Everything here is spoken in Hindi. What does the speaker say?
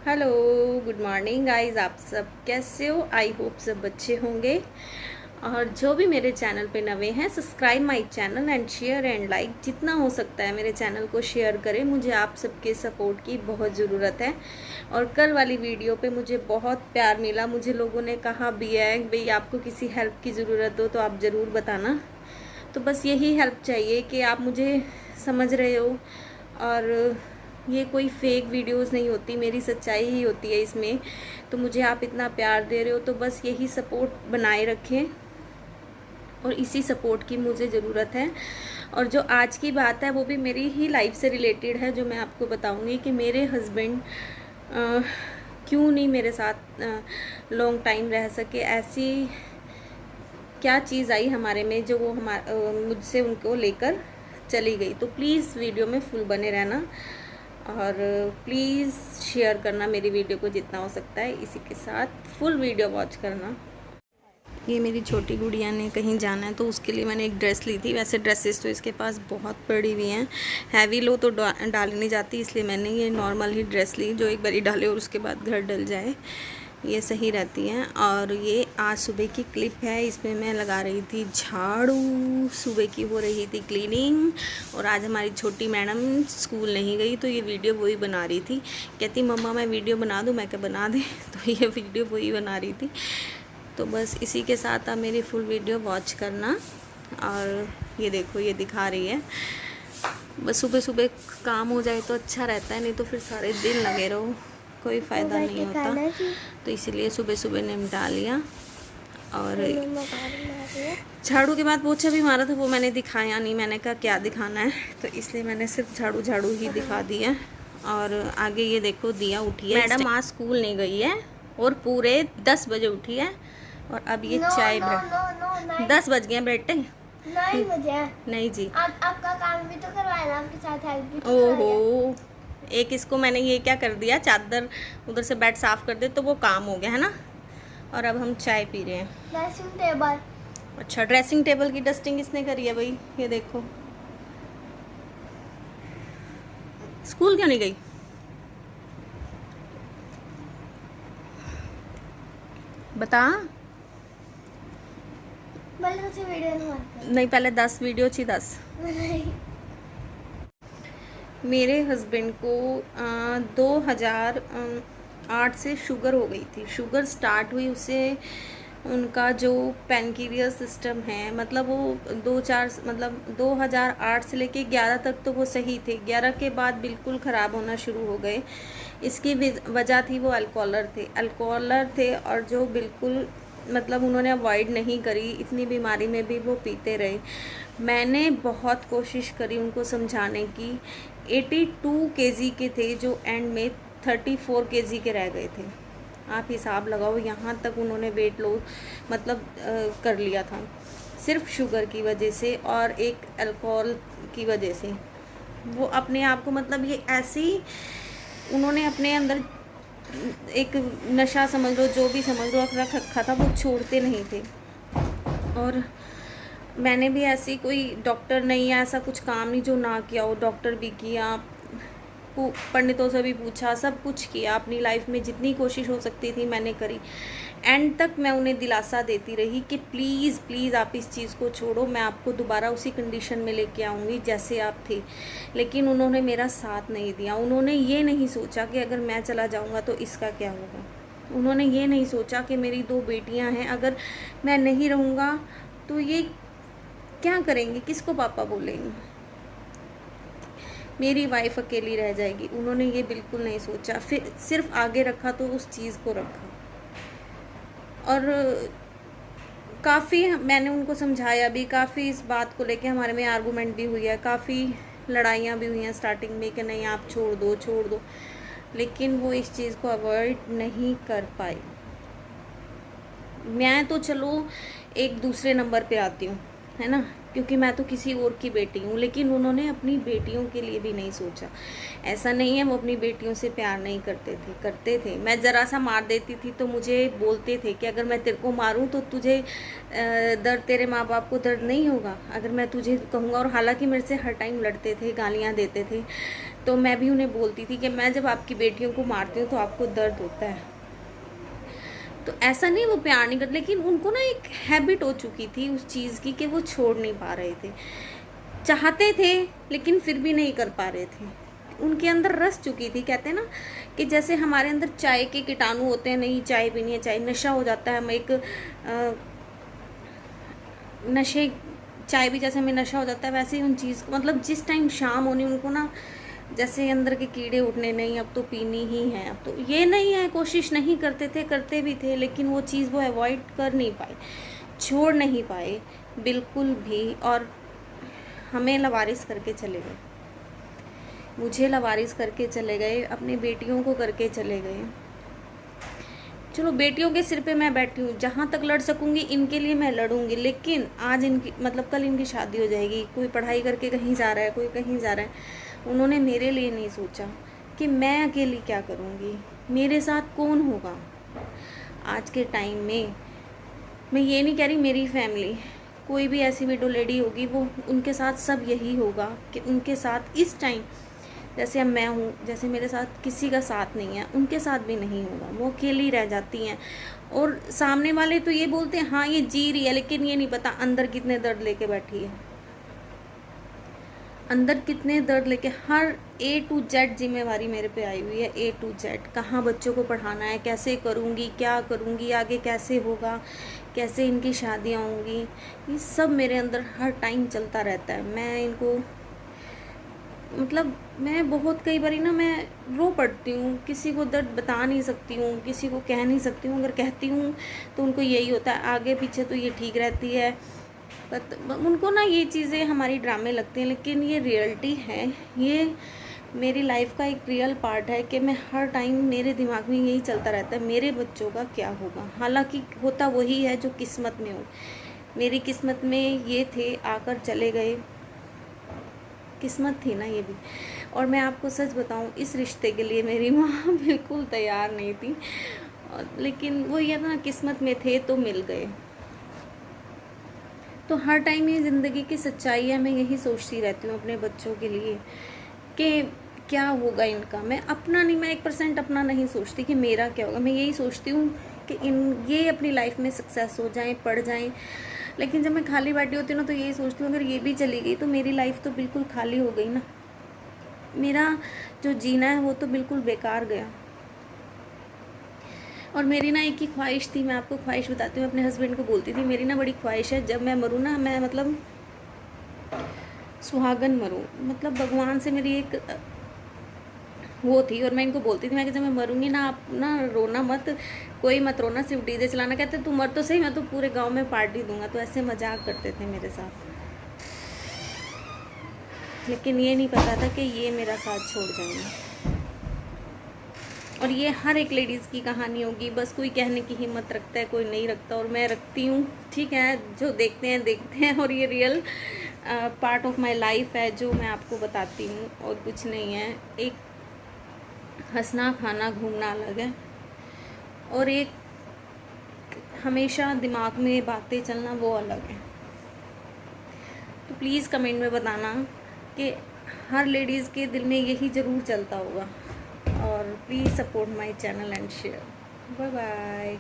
Hello, good morning guys. आप सब कैसे हो? आई होप सब अच्छे होंगे। और जो भी मेरे चैनल पे नए हैं, subscribe my channel and share and like. जितना हो सकता है मेरे चैनल को शेयर करें। मुझे आप सबके सपोर्ट की बहुत ज़रूरत है। और कल वाली वीडियो पे मुझे बहुत प्यार मिला। मुझे लोगों ने कहा भी है भाई आपको किसी हेल्प की ज़रूरत हो तो आप ज़रूर बताना। तो बस यही हेल्प चाहिए कि आप मुझे समझ रहे हो। और ये कोई फेक वीडियोस नहीं होती, मेरी सच्चाई ही होती है इसमें। तो मुझे आप इतना प्यार दे रहे हो तो बस यही सपोर्ट बनाए रखें। और इसी सपोर्ट की मुझे ज़रूरत है। और जो आज की बात है वो भी मेरी ही लाइफ से रिलेटेड है, जो मैं आपको बताऊंगी कि मेरे हस्बैंड क्यों नहीं मेरे साथ लॉन्ग टाइम रह सके। ऐसी क्या चीज़ आई हमारे में जो वो मुझसे उनको लेकर चली गई। तो प्लीज़ वीडियो में फुल बने रहना और प्लीज़ शेयर करना मेरी वीडियो को जितना हो सकता है। इसी के साथ फुल वीडियो वॉच करना। ये मेरी छोटी गुड़िया ने कहीं जाना है तो उसके लिए मैंने एक ड्रेस ली थी। वैसे ड्रेसेस तो इसके पास बहुत पड़ी हुई हैं, हैवी लो तो डाली नहीं जाती, इसलिए मैंने ये नॉर्मल ही ड्रेस ली जो एक बारी डाले और उसके बाद घर डल जाए, ये सही रहती हैं। और ये आज सुबह की क्लिप है, इसमें मैं लगा रही थी झाड़ू। सुबह की हो रही थी क्लीनिंग। और आज हमारी छोटी मैडम स्कूल नहीं गई तो ये वीडियो वही बना रही थी। कहती मम्मा मैं वीडियो बना दूँ, मैं क्या बना दे। तो ये वीडियो वही बना रही थी। तो बस इसी के साथ आप मेरी फुल वीडियो वॉच करना। और ये देखो ये दिखा रही है। बस सुबह सुबह काम हो जाए तो अच्छा रहता है, नहीं तो फिर सारे दिन लगे रहो, कोई फ़ायदा नहीं होता। तो इसीलिए सुबह सुबह निपटा लिया। और झाड़ू के बाद पोछा भी मारा था, वो मैंने दिखाया नहीं। मैंने कहा क्या दिखाना है, तो इसलिए मैंने सिर्फ झाड़ू झाड़ू ही दिखा दिया। और आगे ये देखो दिया उठी है। मैडम आज स्कूल नहीं गई है और पूरे 10 बजे उठी है। और अब ये चाय 10 बज गए बेटे। नहीं मुझे नहीं जी, आपका काम भी तो करवाया ना, आपके साथ हेल्प भी तो ओहो। एक इसको मैंने ये क्या कर दिया, चादर उधर से बेड साफ कर दे तो वो काम हो गया है ना। और अब हम चाय पी रहे हैं। Dressing table. अच्छा, ड्रेसिंग टेबल की डस्टिंग किसने करी है भाई? ये देखो। स्कूल क्यों नहीं गई? बता। वीडियो नहीं पहले 10 वीडियो थी 10। मेरे हस्बैंड को 2008 से शुगर हो गई थी। शुगर स्टार्ट हुई उससे उनका जो पैनक्रियास सिस्टम है, मतलब वो 2008 से लेके 11 तक तो वो सही थे। 11 के बाद बिल्कुल ख़राब होना शुरू हो गए। इसकी वजह थी वो अल्कोहलर थे और जो बिल्कुल मतलब उन्होंने अवॉइड नहीं करी। इतनी बीमारी में भी वो पीते रहे। मैंने बहुत कोशिश करी उनको समझाने की। 82 केजी के थे जो एंड में 34 केजी के रह गए थे। आप हिसाब लगाओ, यहाँ तक उन्होंने वेट लॉस मतलब कर लिया था, सिर्फ शुगर की वजह से और एक अल्कोहल की वजह से। वो अपने आप को मतलब ये ऐसी उन्होंने अपने अंदर एक नशा समझ लो, जो भी समझ लो, रख रखा था, वो छोड़ते नहीं थे। और मैंने भी ऐसी कोई डॉक्टर नहीं है, ऐसा कुछ काम नहीं जो ना किया हो। डॉक्टर भी किया, पंडितों से भी पूछा, सब कुछ किया। अपनी लाइफ में जितनी कोशिश हो सकती थी मैंने करी। एंड तक मैं उन्हें दिलासा देती रही कि प्लीज़ प्लीज़ आप इस चीज़ को छोड़ो, मैं आपको दोबारा उसी कंडीशन में लेके आऊँगी जैसे आप थे। लेकिन उन्होंने मेरा साथ नहीं दिया। उन्होंने ये नहीं सोचा कि अगर मैं चला जाऊँगा तो इसका क्या होगा। उन्होंने ये नहीं सोचा कि मेरी 2 बेटियाँ हैं, अगर मैं नहीं रहूँगा तो ये क्या करेंगे, किसको पापा बोलेंगे, मेरी वाइफ अकेली रह जाएगी। उन्होंने ये बिल्कुल नहीं सोचा। फिर सिर्फ आगे रखा तो उस चीज़ को रखा। और काफ़ी मैंने उनको समझाया भी, काफ़ी इस बात को लेके हमारे में आर्गूमेंट भी हुई है, काफ़ी लड़ाइयाँ भी हुई हैं स्टार्टिंग में कि नहीं आप छोड़ दो। लेकिन वो इस चीज़ को अवॉइड नहीं कर पाई। मैं तो चलो एक दूसरे नंबर पे आती हूँ, है ना, क्योंकि मैं तो किसी और की बेटी हूँ। लेकिन उन्होंने अपनी बेटियों के लिए भी नहीं सोचा। ऐसा नहीं है वो अपनी बेटियों से प्यार नहीं करते थे। मैं ज़रा सा मार देती थी तो मुझे बोलते थे कि अगर मैं तेरे को मारूं तो तुझे दर्द, तेरे माँ बाप को दर्द नहीं होगा अगर मैं तुझे कहूँगा। और हालांकि मेरे से हर टाइम लड़ते थे, गालियाँ देते थे। तो मैं भी उन्हें बोलती थी कि मैं जब आपकी बेटियों को मारती हूँ तो आपको दर्द होता है। तो ऐसा नहीं वो प्यार नहीं करते, लेकिन उनको ना एक हैबिट हो चुकी थी उस चीज़ की कि वो छोड़ नहीं पा रहे थे। चाहते थे लेकिन फिर भी नहीं कर पा रहे थे। उनके अंदर रस चुकी थी। कहते हैं ना कि जैसे हमारे अंदर चाय के कीटाणु होते हैं, नहीं चाय पीनी है, चाय नशा हो जाता है, हम एक नशे, चाय भी जैसे हमें नशा हो जाता है वैसे ही उन चीज़ को, मतलब जिस टाइम शाम होनी उनको ना जैसे अंदर के कीड़े उठने, नहीं अब तो पीनी ही है, अब तो ये नहीं है। कोशिश नहीं करते थे, करते भी थे, लेकिन वो चीज़ वो अवॉइड कर नहीं पाए, छोड़ नहीं पाए बिल्कुल भी। और हमें लवारिस करके चले गए, मुझे लवारिस करके चले गए, अपनी बेटियों को करके चले गए। चलो बेटियों के सिर पे मैं बैठी हूँ, जहाँ तक लड़ सकूँगी इनके लिए मैं लड़ूंगी, लेकिन आज इनकी मतलब कल इनकी शादी हो जाएगी, कोई पढ़ाई करके कहीं जा रहा है, कोई कहीं जा रहा है। उन्होंने मेरे लिए नहीं सोचा कि मैं अकेली क्या करूँगी, मेरे साथ कौन होगा। आज के टाइम में मैं ये नहीं कह रही मेरी फैमिली, कोई भी ऐसी विडो लेडी होगी वो उनके साथ सब यही होगा कि उनके साथ इस टाइम जैसे अब मैं हूँ, जैसे मेरे साथ किसी का साथ नहीं है, उनके साथ भी नहीं होगा, वो अकेली रह जाती हैं। और सामने वाले तो ये बोलते हैं हाँ ये जी रही है, लेकिन ये नहीं पता अंदर कितने दर्द लेके बैठी है, अंदर कितने दर्द लेके। हर A to Z जिम्मेवारी मेरे पे आई हुई है, A to Z। कहाँ बच्चों को पढ़ाना है, कैसे करूँगी, क्या करूँगी, आगे कैसे होगा, कैसे इनकी शादियाँ होंगी, ये सब मेरे अंदर हर टाइम चलता रहता है। मैं इनको मतलब मैं बहुत कई बारी ना मैं रो पड़ती हूँ, किसी को दर्द बता नहीं सकती हूँ, किसी को कह नहीं सकती हूँ। अगर कहती हूँ तो उनको यही होता है आगे पीछे तो ये ठीक रहती है, उनको ना ये चीज़ें हमारी ड्रामे लगती हैं, लेकिन ये रियलिटी है, ये मेरी लाइफ का एक रियल पार्ट है कि मैं हर टाइम मेरे दिमाग में यही चलता रहता है मेरे बच्चों का क्या होगा। हालांकि होता वही है जो किस्मत में हो, मेरी किस्मत में ये थे, आकर चले गए, किस्मत थी ना ये भी। और मैं आपको सच बताऊं, इस रिश्ते के लिए मेरी माँ बिल्कुल तैयार नहीं थी, लेकिन वो ये ना किस्मत में थे तो मिल गए। तो हर टाइम ये ज़िंदगी की सच्चाई है, मैं यही सोचती रहती हूँ अपने बच्चों के लिए कि क्या होगा इनका। मैं अपना नहीं, मैं 1% अपना नहीं सोचती कि मेरा क्या होगा, मैं यही सोचती हूँ कि ये अपनी लाइफ में सक्सेस हो जाएं, पढ़ जाएं। लेकिन जब मैं खाली बैठी होती हूँ ना तो यही सोचती हूँ अगर ये भी चली गई तो मेरी लाइफ तो बिल्कुल खाली हो गई ना, मेरा जो जीना है वो तो बिल्कुल बेकार गया। और मेरी ना एक ही ख्वाहिश थी, मैं आपको ख्वाहिश बताती हूँ, अपने हस्बैंड को बोलती थी मेरी ना बड़ी ख्वाहिश है जब मैं मरूँ ना, मैं मतलब सुहागन मरूँ। मतलब भगवान से मेरी एक वो थी, और मैं इनको बोलती थी मैं कि जब मैं मरूंगी ना आप ना रोना मत, कोई मत रोना, सिर्फ डीजे चलाना। कहते तू मर तो सही, मैं तो पूरे गांव में पार्टी दूंगा। तो ऐसे मजाक करते थे मेरे साथ, लेकिन ये नहीं पता था कि ये मेरा साथ छोड़ जाएंगे। और ये हर एक लेडीज़ की कहानी होगी, बस कोई कहने की हिम्मत रखता है, कोई नहीं रखता, और मैं रखती हूँ। ठीक है, जो देखते हैं देखते हैं, और ये real part of my life है जो मैं आपको बताती हूँ, और कुछ नहीं है। एक हंसना खाना घूमना अलग है, और एक हमेशा दिमाग में बातें चलना वो अलग है। तो प्लीज़ कमेंट में बताना कि हर लेडीज़ के दिल में यही ज़रूर चलता होगा। और please support my channel and share. Bye bye.